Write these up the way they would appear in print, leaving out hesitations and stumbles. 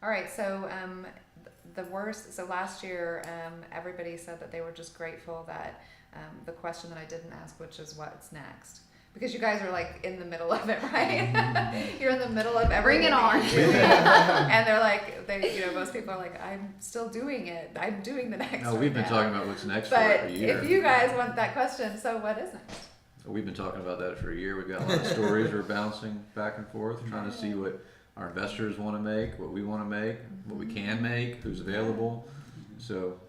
All right, so the worst. So last year, everybody said that they were just grateful that the question that I didn't ask, which is what's next, because you guys are like in the middle of it, right? You're in the middle of everything. Bring it on. And they're like, most people are like, I'm still doing it. I'm doing the next. No, right we've been now. talking about what's next But for a year. if you guys want that question, so what is next? We've been talking about that for a year. We've got a lot of stories we're bouncing back and forth, trying to see what our investors want to make, what we want to make, what we can make, who's available. So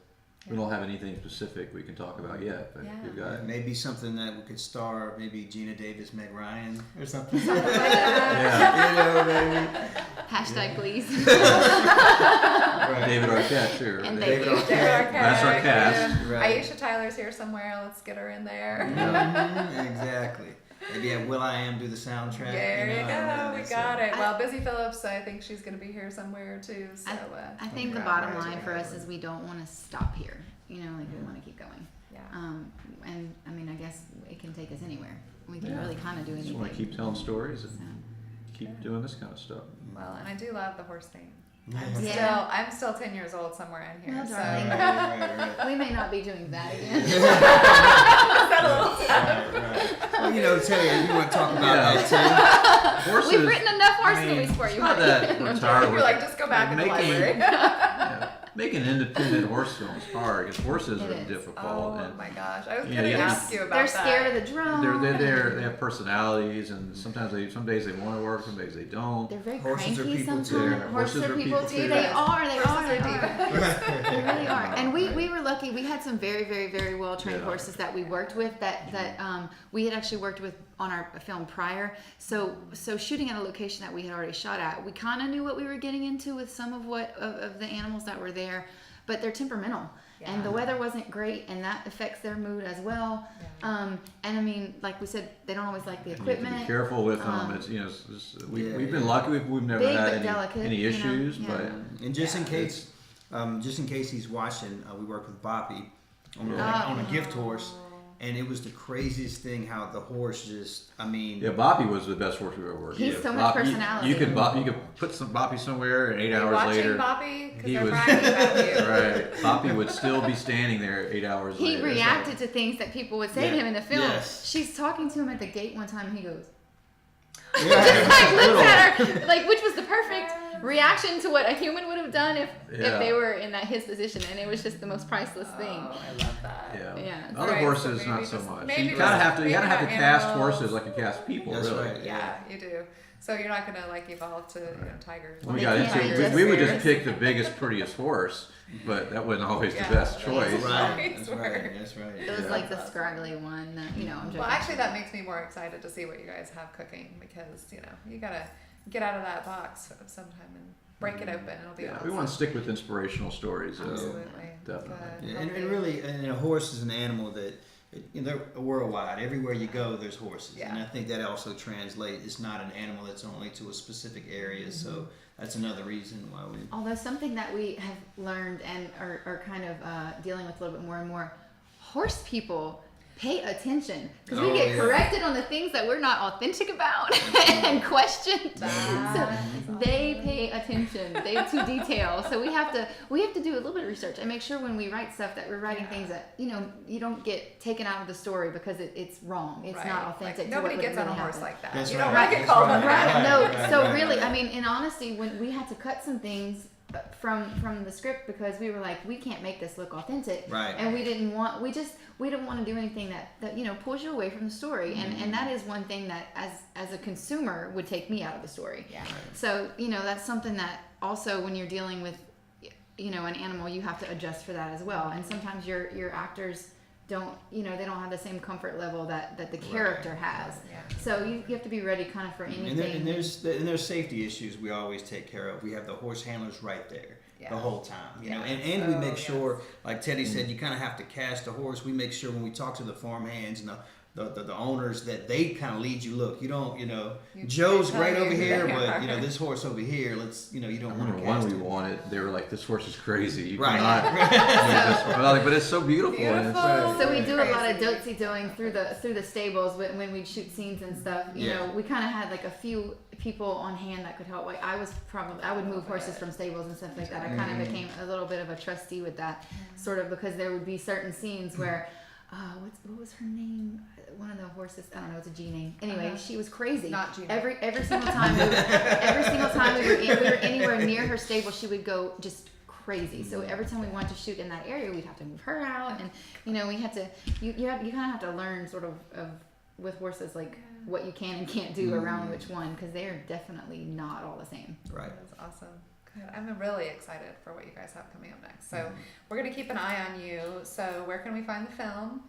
we don't have anything specific we can talk about yet, but we've got maybe something that we could star, maybe Gina Davis, Meg Ryan, or something. Something like that. You know, maybe. Hashtag please. Right. David Arquette too. And David David Arquette. That's our cast. Yeah. Right. Aisha Tyler's here somewhere. Let's get her in there. Exactly. Maybe have Will I Am do the soundtrack. There you go. We got it. I- Well, Busy Phillips, I think she's going to be here somewhere too. So I think the bottom line for us is we don't want to stop here. You know, like we want to keep going. Yeah. And I mean, I guess it can take us anywhere. We can really kind of do Just anything. want to keep telling stories and So, keep doing this kind of stuff. Well, and I do love the horse thing. Yeah. I'm still 10 years old somewhere in here. Well, So darling. Right. we may not be doing that again. Is that a little sad? Right. Well, you know, Terry, you want to talk about that Horses. We've written enough horse I mean, movies for you. it's not that we're tired. You're like, just go back in the library. Making independent horse films is hard because horses It are is. difficult. Oh and my gosh. I was Yeah, going to yeah. ask you about They're that. scared of the drum. They have personalities, and sometimes some days they want to work, some days they don't. They're very Horses are cranky people sometimes. too. Horses are people too. They Yes. are. They Horses are. are They are. divas. They really are. And we were lucky. We had some very, very, very well trained Yeah. horses that we worked with that we had actually worked with on our film prior. So shooting at a location that we had already shot at, we kind of knew what we were getting into with some of the animals that were there, but they're temperamental. Yeah. And the weather wasn't great, and that affects their mood as well. Yeah. And I mean, like we said, they don't always like the You have to equipment. be careful with them. We've been lucky. We've never Big but had delicate, any you know? issues, Yeah. but And just in Yeah. case he's watching, we worked with Boppy on, Yeah. on a gift horse, and it was the craziest thing how the horse yeah, Boppy was the best horse we've ever worked He's with. so much Boppy- personality. You could put some Boppy somewhere, and 8 Are you hours watching later, Boppy? Because he they're was- bragging about you. right? Boppy would still be standing there 8 hours He later. reacted to things that people would say to Yeah. him in the film. Yes. She's talking to him at the gate one time, and he goes, Yeah. like looks at her, like, which was the perfect reaction to what a human would have done if Yeah. they were in his position, and it was just the most priceless thing. Oh, I love that. Yeah. Yeah. Other Right, so horses, maybe not so just- much. maybe You kind of have to. You maybe gotta have to not cast animals. horses like you cast people. That's really. right. Yeah, you do. So you're not gonna like evolve to tigers. When we They got can't into be it, we would just just pick the biggest, prettiest horse, but that wasn't always Yeah. the best choice. Right. That's That's right. That's right. It was Yeah. like the scraggly one. That, I'm joking. Well, actually, that makes me more excited to see what you guys have cooking because you gotta get out of that box sometime and break it open. It'll be Yeah, awesome. we want to stick with inspirational stories. Absolutely. Definitely. Good. Yeah, and Healthy. really, a horse is an animal that they're worldwide. Everywhere you go, there's horses, Yeah. and I think that also translates. It's not an animal that's only to a specific area, so that's another reason why we. Although something that we have learned and are kind of dealing with a little bit more and more, horse people pay attention because we Oh, get yeah. corrected on the things that we're not authentic about and questioned. So they pay attention. They to detail. So we have to do a little bit of research and make sure when we write stuff that we're writing things that you don't get taken out of the story because it's wrong. It's Right. not authentic. Like, to nobody what gets on a really horse happened. like that. That's You right. don't want to get That's called on right. that. Right. No. right, So right, really, right. I mean, in honesty, when we had to cut some things from the script because we were like, we can't make this look authentic, Right. and we didn't want to do anything that pulls you away from the story, and that is one thing that as a consumer would take me out of the story. Yeah. So that's something that also when you're dealing with an animal, you have to adjust for that as well, and sometimes your actors don't they don't have the same comfort level that the character has. Yeah. So you have to be ready kind of for anything. And there's safety issues we always take care of. We have the horse handlers right there Yeah. the whole time, Yeah. and we make Yes. sure, like Teddy said, you kind of have to cast the horse. We make sure when we talk to the farm hands and the the owners that they kind of lead you. Look, you don't, You Joe's tell great you over here, they but are. this horse over here, let's, you I don't want remember to one cast we it. wanted. They were like, "This horse is crazy. You Right. cannot." But it's so beautiful. And it's, Beautiful. So we do a lot of Crazy. doing through the stables when we'd shoot scenes and stuff. You know, we kind of had like a few people on hand that could help. Like I would move horses from stables and stuff like that. I kind of became a little bit of a trustee with that, sort of, because there would be certain scenes where, what was her name? One of the horses, I don't know, it's a G name. Anyway, she was crazy. Not Gina. Every single time we were anywhere near her stable, she would go just crazy. So every time we wanted to shoot in that area, we'd have to move her out, and we had to. You kind of have to learn sort of with horses, like what you can and can't do around which one, because they are definitely not all the same. Right. That's awesome. Good. I'm really excited for what you guys have coming up next. So we're gonna keep an eye on you. So where can we find the film?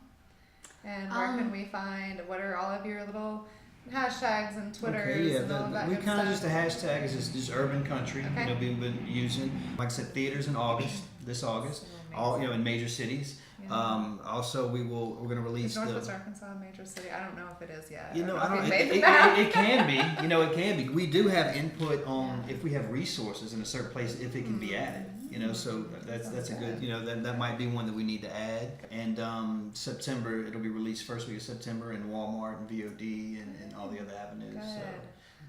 And where can we find, what are all of your little hashtags and Twitters and all of that we good kind of stuff? just the hashtag is just urban country. Okay. We've been using, like I said, theaters in August, this August, all in major cities. Yeah. Also, we're going to release Is Northwest Arkansas a major city? I don't know if it is yet. It can be. It can be. We do have input on if we have resources in a certain place, if it can be added. So that's a good. That might be one that we need to add. And September, it'll be released first week of September in Walmart and VOD and all the other avenues. Good. So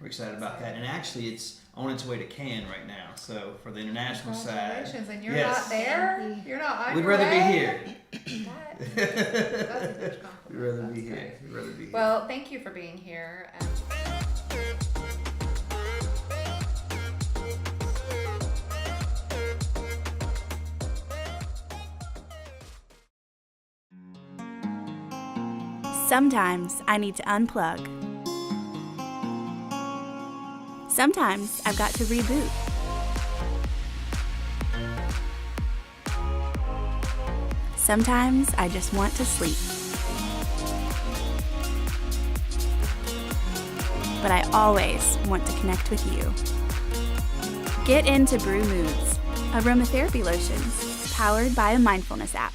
we're excited about that. And actually, it's on its way to Cannes right now. So for the international side. Congratulations. And you're Yes. not there? You're not on We'd your rather way? be here. What? That's a huge compliment. We'd rather That's be here. great. We'd rather be here. Well, thank you for being here. And Sometimes I need to unplug. Sometimes I've got to reboot. Sometimes I just want to sleep. But I always want to connect with you. Get into Brew Moods, aromatherapy lotions powered by a mindfulness app.